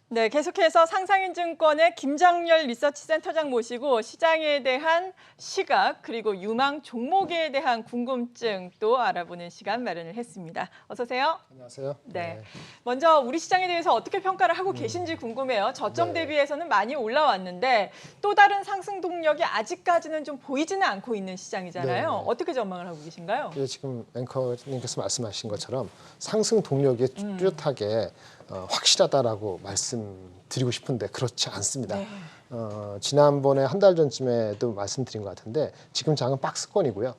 네, 계속해서 상상인증권의 김장렬 리서치센터장 모시고 시장에 대한 시각 그리고 유망 종목에 대한 궁금증 또 알아보는 시간 마련을 했습니다. 어서 오세요. 안녕하세요. 네. 먼저 우리 시장에 대해서 어떻게 평가를 하고 계신지 궁금해요. 저점 네. 대비해서는 많이 올라왔는데 또 다른 상승 동력이 아직까지는 좀 보이지는 않고 있는 시장이잖아요. 네. 어떻게 전망을 하고 계신가요? 예, 지금 앵커님께서 말씀하신 것처럼 상승 동력이 뚜렷하게 확실하다라고 말씀드리고 싶은데 그렇지 않습니다. 네. 지난번에 한 달 전쯤에도 말씀드린 것 같은데 지금 장은 박스권이고요.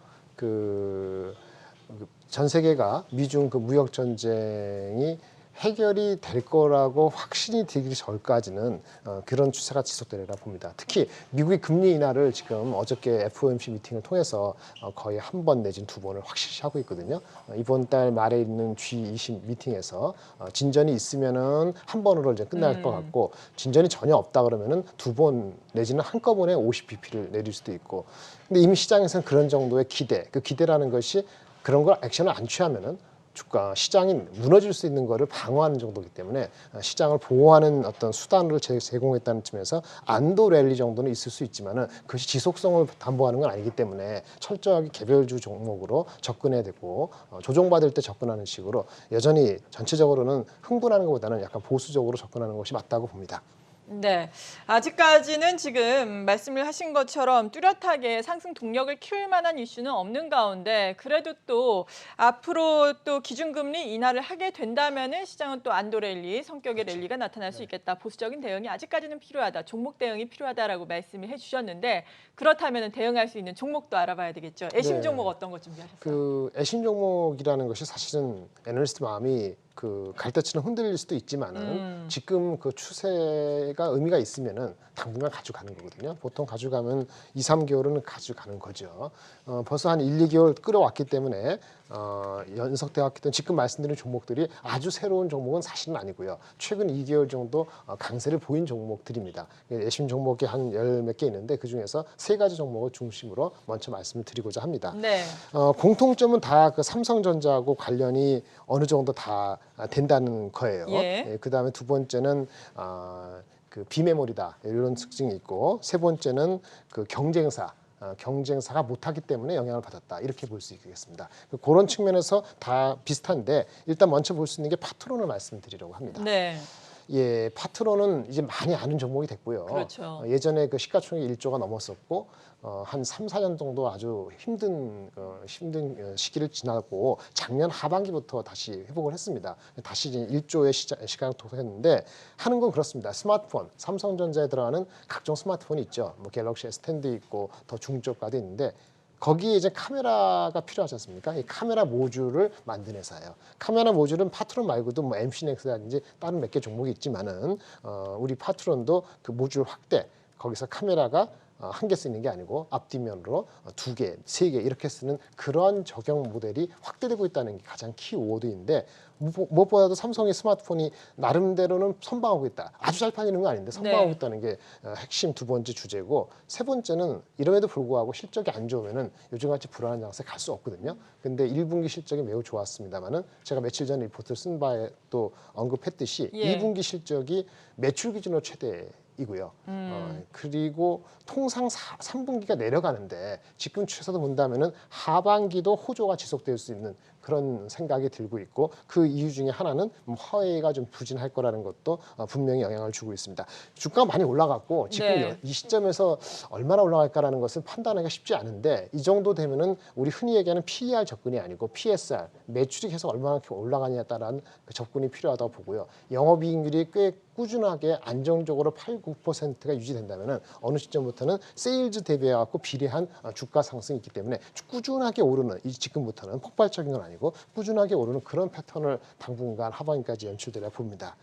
전 세계가 미중 그 무역 전쟁이 해결이 될 거라고 확신이 들기 전까지는 그런 추세가 지속되리라 봅니다. 특히 미국의 금리 인하를 지금 어저께 FOMC 미팅을 통해서 거의 한 번 내지는 두 번을 확실시 하고 있거든요. 이번 달 말에 있는 G20 미팅에서 진전이 있으면은 한 번으로 이제 끝날 것 같고 진전이 전혀 없다 그러면은 두 번 내지는 한꺼번에 50bp를 내릴 수도 있고. 근데 이미 시장에서는 그런 정도의 기대, 그 기대라는 것이 그런 걸 액션을 안 취하면은 주가 시장이 무너질 수 있는 거를 방어하는 정도이기 때문에 시장을 보호하는 어떤 수단을 제공했다는 측면에서 안도 랠리 정도는 있을 수 있지만은 그것이 지속성을 담보하는 건 아니기 때문에 철저하게 개별주 종목으로 접근해야 되고 조정받을 때 접근하는 식으로 여전히 전체적으로는 흥분하는 것보다는 약간 보수적으로 접근하는 것이 맞다고 봅니다. 네, 아직까지는 지금 말씀을 하신 것처럼 뚜렷하게 상승 동력을 키울 만한 이슈는 없는 가운데 그래도 또 앞으로 또 기준금리 인하를 하게 된다면은 시장은 또 안도 랠리, 성격의 랠리가 나타날 수 있겠다. 보수적인 대응이 아직까지는 필요하다. 종목 대응이 필요하다라고 말씀을 해주셨는데 그렇다면은 대응할 수 있는 종목도 알아봐야 되겠죠. 애심 네. 종목 어떤 거 준비하셨어요? 그 애신 종목이라는 것이 사실은 애널리스트 마음이 그 갈대처럼 흔들릴 수도 있지만은 지금 그 추세가 의미가 있으면은 당분간 가져가는 거거든요. 보통 가져가면 2, 3개월은 가져가는 거죠. 벌써 한 1, 2개월 끌어왔기 때문에 연석돼 왔기 때문에 지금 말씀드린 종목들이 아주 새로운 종목은 사실은 아니고요. 최근 2개월 정도 강세를 보인 종목들입니다. 애심 종목이 한 열 몇 개 있는데 그 중에서 세 가지 종목을 중심으로 먼저 말씀을 드리고자 합니다. 네. 공통점은 다 그 삼성전자하고 관련이 어느 정도 다 된다는 거예요. 예. 그다음에 두 번째는 그 비메모리다 이런 특징이 있고 세 번째는 그 경쟁사가 못하기 때문에 영향을 받았다 이렇게 볼 수 있겠습니다. 그런 측면에서 다 비슷한데 일단 먼저 볼 수 있는 게 파트론을 말씀드리려고 합니다. 네. 예, 파트론은 이제 많이 아는 종목이 됐고요. 그렇죠. 예전에 그 시가총액 1조가 넘었었고 한 3, 4년 정도 아주 힘든 시기를 지나고 작년 하반기부터 다시 회복을 했습니다. 다시 이제 1조의 시간을 도달했는데 하는 건 그렇습니다. 스마트폰, 삼성전자에 들어가는 각종 스마트폰이 있죠. 뭐 갤럭시 S10도 있고 더 중저가도 있는데 거기에 이제 카메라가 필요하지 않습니까? 이 카메라 모듈을 만든 회사예요. 카메라 모듈은 파트론 말고도 뭐 MC넥스라든지 다른 몇 개 종목이 있지만은 우리 파트론도 그 모듈 확대 거기서 카메라가 한 개 쓰는 게 아니고 앞뒷면으로 두 개, 세 개 이렇게 쓰는 그런 적용 모델이 확대되고 있다는 게 가장 키워드인데 무엇보다도 삼성의 스마트폰이 나름대로는 선방하고 있다. 아주 잘 팔리는 건 아닌데 선방하고 네. 있다는 게 핵심 두 번째 주제고 세 번째는 이럼에도 불구하고 실적이 안 좋으면은 요즘같이 불안한 장세에 갈 수 없거든요. 근데 1분기 실적이 매우 좋았습니다만은 제가 며칠 전 리포트를 쓴 바에 또 언급했듯이 예. 2분기 실적이 매출 기준으로 최대이고요. 그리고 통상 3분기가 내려가는데 지금 추세도 본다면은 하반기도 호조가 지속될 수 있는 그런 생각이 들고 있고 그 이유 중에 하나는 화웨이가 좀 부진할 거라는 것도 분명히 영향을 주고 있습니다. 주가가 많이 올라갔고 지금 네. 이 시점에서 얼마나 올라갈까라는 것을 판단하기가 쉽지 않은데 이 정도 되면은 우리 흔히 얘기하는 PER 접근이 아니고 PSR 매출이 계속 얼마나 올라가냐에 따른 그 접근이 필요하다고 보고요. 영업이익률이 꽤 꾸준하게 안정적으로 8, 9%가 유지된다면은 어느 시점부터는 세일즈 대비해 갖고 비례한 주가 상승이 있기 때문에 꾸준하게 오르는 이 지금부터는 폭발적인 건 아니고 꾸준하게 오르는 그런 패턴을 당분간 하반기까지 연출되려 봅니다.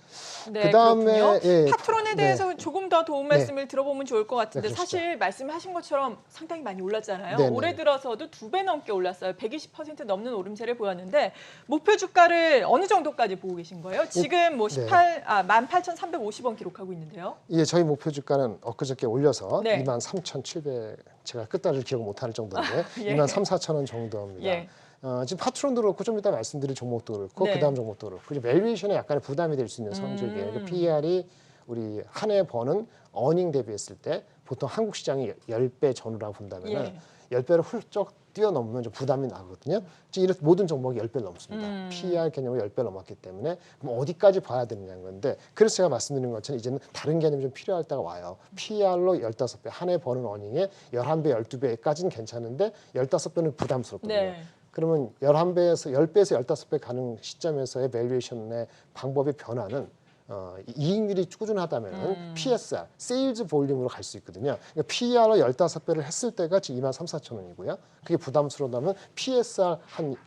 네, 그다음에 그렇군요. 예, 파트론에 대해서 조금 더 도움 말씀을 들어보면 좋을 것 같은데 네, 그러시죠. 사실 말씀하신 것처럼 상당히 많이 올랐잖아요. 네, 네. 올해 들어서도 2배 넘게 올랐어요. 120% 넘는 오름세를 보였는데 목표 주가를 어느 정도까지 보고 계신 거예요? 지금 뭐 네. 18,350원 기록하고 있는데요. 예, 저희 목표 주가는 엊그저께 올려서 네. 23,700 제가 끝단을 기억 못하는 정도인데 예. 23,400원 정도입니다. 예. 지금 파트론도 그렇고 좀 이따 말씀드릴 종목도 그렇고 네. 그다음 종목도 그렇고 밸류에이션에 약간의 부담이 될 수 있는 성적이에요. PER이 우리 한 해 버는 어닝 대비했을 때 보통 한국 시장이 10배 전후라고 본다면 예. 10배를 훌쩍 뛰어넘으면 좀 부담이 나거든요. 지금 이렇게 모든 종목이 10배를 넘습니다. PER 개념으로 10배 넘었기 때문에 그럼 어디까지 봐야 되느냐는 건데 그래서 제가 말씀드린 것처럼 이제는 다른 개념이 좀 필요할 때가 와요. PER로 15배, 한 해 버는 어닝에 11배, 12배까지는 괜찮은데 15배는 부담스럽거든요. 네. 그러면 11배에서 10배에서 15배 가는 시점에서의 밸류에이션의 방법의 변화는 이익률이 꾸준하다면 PSR, 세일즈 볼륨으로 갈 수 있거든요. 그러니까 PER로 15배를 했을 때가 지금 23,400원이고요. 그게 부담스러우다면 PSR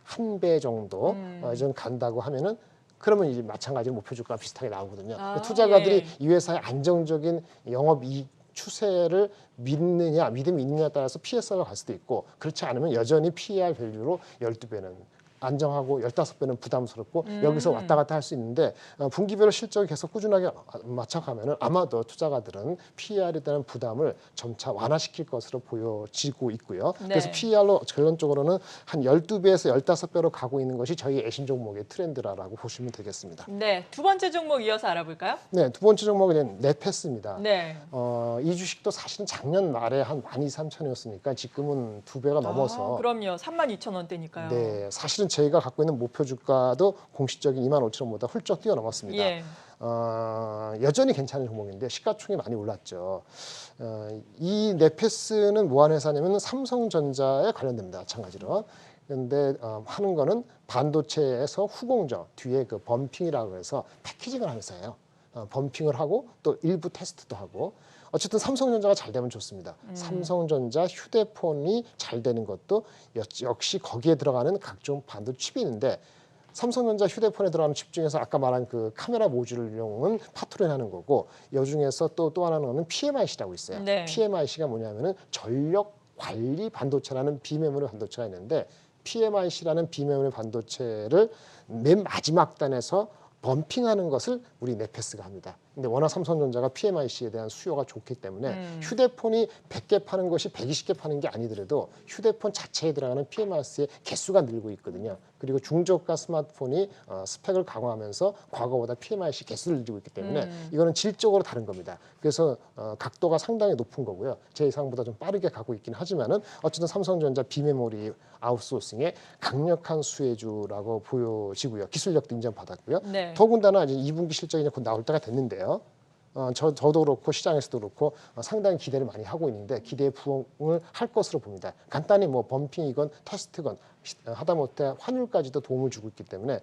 한 배 정도 좀 간다고 하면은 그러면 이제 마찬가지로 목표주가가 비슷하게 나오거든요. 아, 투자가들이 예. 이 회사의 안정적인 영업이익 추세를 믿음이 있느냐에 따라서 PSR로 갈 수도 있고 그렇지 않으면 여전히 PER 밸류로 12배는 안정하고 15배는 부담스럽고 여기서 왔다 갔다 할 수 있는데 분기별로 실적이 계속 꾸준하게 맞춰가면 아마도 투자가들은 PER에 대한 부담을 점차 완화시킬 것으로 보여지고 있고요. 네. 그래서 PER로 결론적으로는 한 12배에서 15배로 가고 있는 것이 저희 애신 종목의 트렌드라고 보시면 되겠습니다. 네, 두 번째 종목 이어서 알아볼까요? 네, 두 번째 종목은 넷패스입니다. 네. 이 주식도 사실은 작년 말에 한 12,300원이었으니까 지금은 2배가 넘어서 그럼요. 32,000원대니까요. 네, 사실은 저희가 갖고 있는 목표 주가도 공식적인 25,000원보다 훌쩍 뛰어넘었습니다. 예. 여전히 괜찮은 종목인데 시가총이 많이 올랐죠. 이 넷패스는 뭐 하는 회사냐면 삼성전자에 관련됩니다. 마찬가지로. 그런데 하는 거는 반도체에서 후공정 뒤에 그 범핑이라고 해서 패키징을 하는 회사예요. 범핑을 하고 또 일부 테스트도 하고 어쨌든 삼성전자가 잘 되면 좋습니다. 삼성전자 휴대폰이 잘 되는 것도 역시 거기에 들어가는 각종 반도체 칩이 있는데 삼성전자 휴대폰에 들어가는 칩 중에서 아까 말한 그 카메라 모듈용은 파트로인 하는 거고 이 중에서 또 하나는 PMIC라고 있어요. 네. PMIC가 뭐냐면은 전력 관리 반도체라는 비메모리 반도체가 있는데 PMIC라는 비메모리 반도체를 맨 마지막 단에서 범핑하는 것을 우리 넷패스가 합니다. 근데 워낙 삼성전자가 PMIC에 대한 수요가 좋기 때문에 휴대폰이 100개 파는 것이 120개 파는 게 아니더라도 휴대폰 자체에 들어가는 PMIC의 개수가 늘고 있거든요. 그리고 중저가 스마트폰이 스펙을 강화하면서 과거보다 PMIC 개수를 늘리고 있기 때문에 이거는 질적으로 다른 겁니다. 그래서 각도가 상당히 높은 거고요. 제 예상보다 좀 빠르게 가고 있긴 하지만은 어쨌든 삼성전자 비메모리 아웃소싱의 강력한 수혜주라고 보여지고요. 기술력도 인정받았고요. 네. 더군다나 이제 2분기 실적이 이제 곧 나올 때가 됐는데요. 저도 그렇고 시장에서도 그렇고 상당히 기대를 많이 하고 있는데 기대에 부응을 할 것으로 봅니다. 간단히 뭐 범핑이건 테스트건 하다못해 환율까지도 도움을 주고 있기 때문에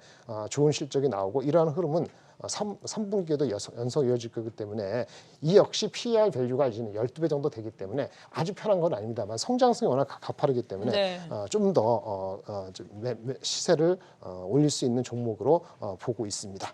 좋은 실적이 나오고 이러한 흐름은 3분기에도 연속 이어질 거기 때문에 이 역시 PER 밸류가 이제 12배 정도 되기 때문에 아주 편한 건 아닙니다만 성장성이 워낙 가파르기 때문에 네. 좀 더 시세를 올릴 수 있는 종목으로 보고 있습니다.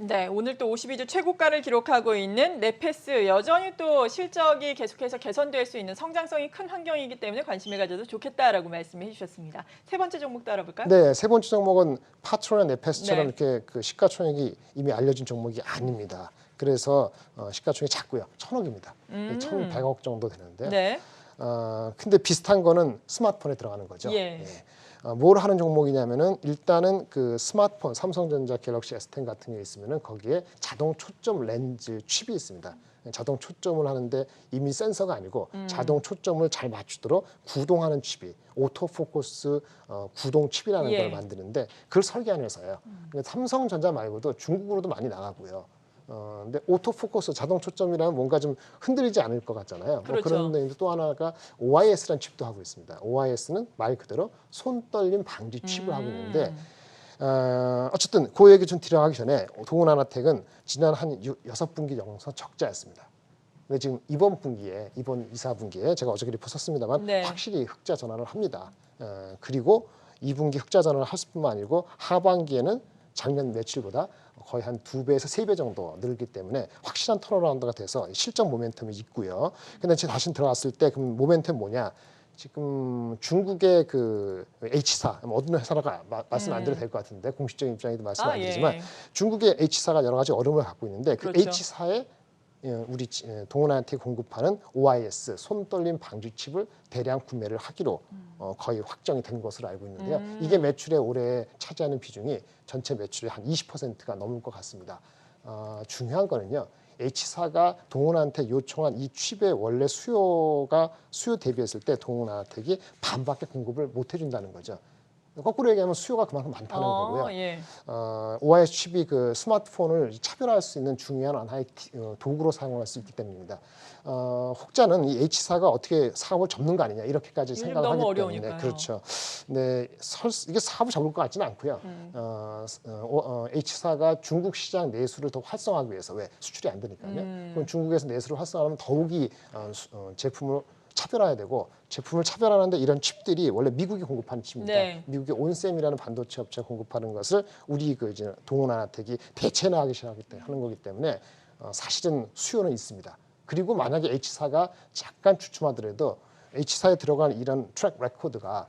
네, 오늘 또 52주 최고가를 기록하고 있는 넷패스 여전히 또 실적이 계속해서 개선될 수 있는 성장성이 큰 환경이기 때문에 관심을 가져도 좋겠다라고 말씀해 주셨습니다. 세 번째 종목도 알아볼까요? 네, 세 번째 종목은 파트로나 넷패스처럼 네. 이렇게 그 시가총액이 이미 알려진 종목이 아닙니다. 그래서 시가총액이 작고요. 1,000억입니다. 1,100억 정도 되는데요. 네. 근데 비슷한 거는 스마트폰에 들어가는 거죠. 예. 뭘 하는 종목이냐면은 일단은 그 스마트폰 삼성전자 갤럭시 S10 같은 게 있으면은 거기에 자동 초점 렌즈 칩이 있습니다. 자동 초점을 하는데 이미 센서가 아니고 자동 초점을 잘 맞추도록 구동하는 칩이 오토포커스 구동 칩이라는 예. 걸 만드는데 그걸 설계하는 회사예요. 그러니까 삼성전자 말고도 중국으로도 많이 나가고요. 근데 오토포커스 자동 초점이라면 뭔가 좀 흔들리지 않을 것 같잖아요. 그렇죠. 그런 데인데 또 하나가 OIS라는 칩도 하고 있습니다. OIS는 말 그대로 손 떨림 방지 칩을 하고 있는데 어쨌든 그 얘기 좀 들어가기 전에 동훈하나텍은 지난 한 6분기 영상 적자였습니다. 근데 지금 이번 2, 4분기에 제가 어저께 리포트 썼습니다만 네. 확실히 흑자 전환을 합니다. 그리고 2분기 흑자 전환을 할 뿐만 아니고 하반기에는 작년 매출보다 거의 한 2배에서 3배 정도 늘기 때문에 확실한 턴어라운드가 돼서 실적 모멘텀이 있고요. 근데 제가 다시 들어갔을 때 그럼 모멘텀 뭐냐? 지금 중국의 그 H사, 어떤 회사라고 말씀 안 드려도 될 것 같은데 공식적인 입장에도 말씀 안 드리지만 예. 중국의 H사가 여러 가지 어려움을 갖고 있는데 그 그렇죠. H사에 우리 동훈한테 공급하는 OIS 손 떨림 방지 칩을 대량 구매를 하기로 거의 확정이 된 것으로 알고 있는데요. 이게 매출에 올해 차지하는 비중이 전체 매출의 한 20%가 넘을 것 같습니다. 중요한 거는요. H사가 동원한테 요청한 이 칩의 원래 수요 대비했을 때 동원한택이 반밖에 공급을 못 해준다는 거죠. 거꾸로 얘기하면 수요가 그만큼 많다는 거고요. 예. OIS 칩이 그 스마트폰을 차별화할 수 있는 중요한 하나의 도구로 사용할 수 있기 때문입니다. 혹자는 이 H사가 어떻게 사업을 접는 거 아니냐 이렇게까지 요즘 생각을 너무 하기 때문에 어려우니까요. 그렇죠. 네, 이게 사업을 접을 것 같지는 않고요. H사가 중국 시장 내수를 더 활성화하기 위해서 왜 수출이 안 되니까요. 그럼 중국에서 내수를 활성화하면 더욱이 제품을 차별화해야 되고 제품을 차별화하는데 이런 칩들이 원래 미국이 공급하는 칩입니다. 네. 미국의 온셈이라는 반도체 업체가 공급하는 것을 우리 그 이제 동원한택이 대체하기 하는 거기 때문에 사실은 수요는 있습니다. 그리고 만약에 H사가 잠깐 주춤하더라도 H사에 들어간 이런 트랙 레코드가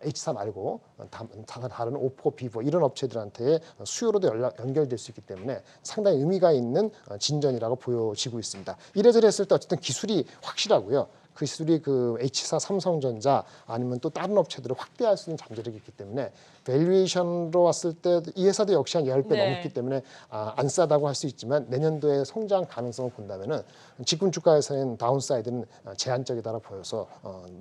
H사 말고 다른 오포, 비보 이런 업체들한테 수요로도 연결될 수 있기 때문에 상당히 의미가 있는 진전이라고 보여지고 있습니다. 이래저래 했을 때 어쨌든 기술이 확실하고요. 그 기술이 그 H사, 삼성전자 아니면 또 다른 업체들을 확대할 수 있는 잠재력이 있기 때문에 밸류에이션으로 왔을 때 이 회사도 역시 한 10배 네. 넘기 때문에 안 싸다고 할 수 있지만 내년도에 성장 가능성을 본다면은 지금 주가에서는 다운사이드는 제한적이다라고 보여서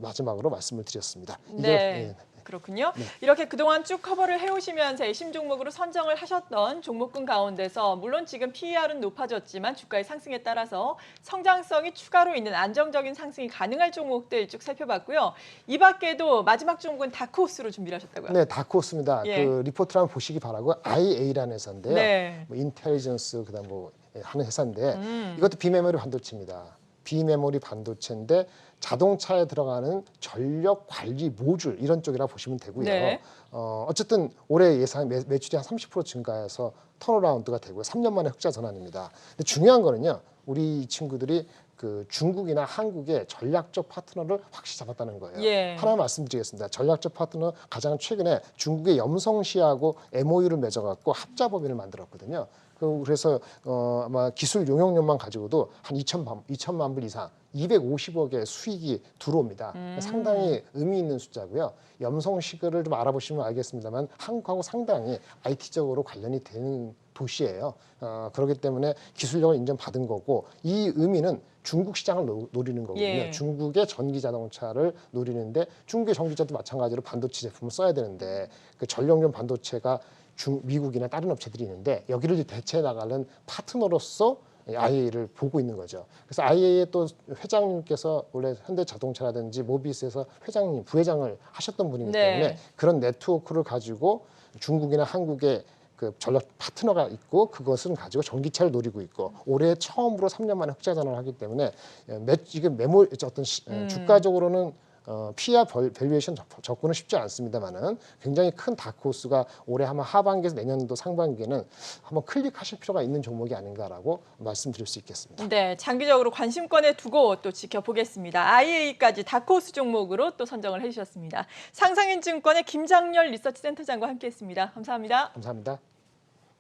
마지막으로 말씀을 드렸습니다. 네. 그렇군요. 이렇게 그동안 쭉 커버를 해오시면서 애심 종목으로 선정을 하셨던 종목군 가운데서 물론 지금 PER은 높아졌지만 주가의 상승에 따라서 성장성이 추가로 있는 안정적인 상승이 가능할 종목들 쭉 살펴봤고요. 이 밖에도 마지막 종목은 다크호스로 준비를 하셨다고요? 네, 다크호스입니다. 예. 그 리포트를 한번 보시기 바라고 IA라는 회사인데요. 네. 뭐 인텔리전스 그다음 뭐 하는 회사인데 이것도 비메모리 반도체입니다. 비메모리 반도체인데 자동차에 들어가는 전력 관리 모듈 이런 쪽이라 보시면 되고요. 네. 어쨌든 올해 예상 매출이 한 30% 증가해서 턴어라운드가 되고요. 3년 만에 흑자 전환입니다. 근데 중요한 거는요. 우리 친구들이 그 중국이나 한국의 전략적 파트너를 확실히 잡았다는 거예요. 예. 하나 말씀드리겠습니다. 전략적 파트너 가장 최근에 중국의 염성시하고 MOU를 맺어갖고 합자법인을 만들었거든요. 그래서 아마 기술 용역료만 가지고도 한 2천만 불 이상 250억의 수익이 들어옵니다. 상당히 의미 있는 숫자고요. 염성시를 좀 알아보시면 알겠습니다만 한국하고 상당히 IT적으로 관련이 되는 도시예요. 그렇기 때문에 기술력을 인정받은 거고 이 의미는 중국 시장을 노리는 거거든요. 예. 중국의 전기 자동차를 노리는데 중국의 전기차도 마찬가지로 반도체 제품을 써야 되는데 그 전력용 반도체가 미국이나 다른 업체들이 있는데 여기를 대체해 나가는 파트너로서 IA를 보고 있는 거죠. 그래서 IA의 또 회장님께서 원래 현대자동차라든지 모비스에서 회장님, 부회장을 하셨던 분이기 때문에 네. 그런 네트워크를 가지고 중국이나 한국의 그 전략 파트너가 있고 그것은 가지고 전기차를 노리고 있고 올해 처음으로 3년 만에 흑자 전환을 하기 때문에 이게 어떤 주가적으로는 PER 밸류에이션 접근은 쉽지 않습니다만은 굉장히 큰 다크호스가 올해 아마 하반기에서 내년도 상반기에는 한번 클릭하실 필요가 있는 종목이 아닌가라고 말씀드릴 수 있겠습니다. 네, 장기적으로 관심권에 두고 또 지켜보겠습니다. IA까지 다크호스 종목으로 또 선정을 해주셨습니다. 상상인증권의 김장렬 리서치 센터장과 함께했습니다. 감사합니다. 감사합니다.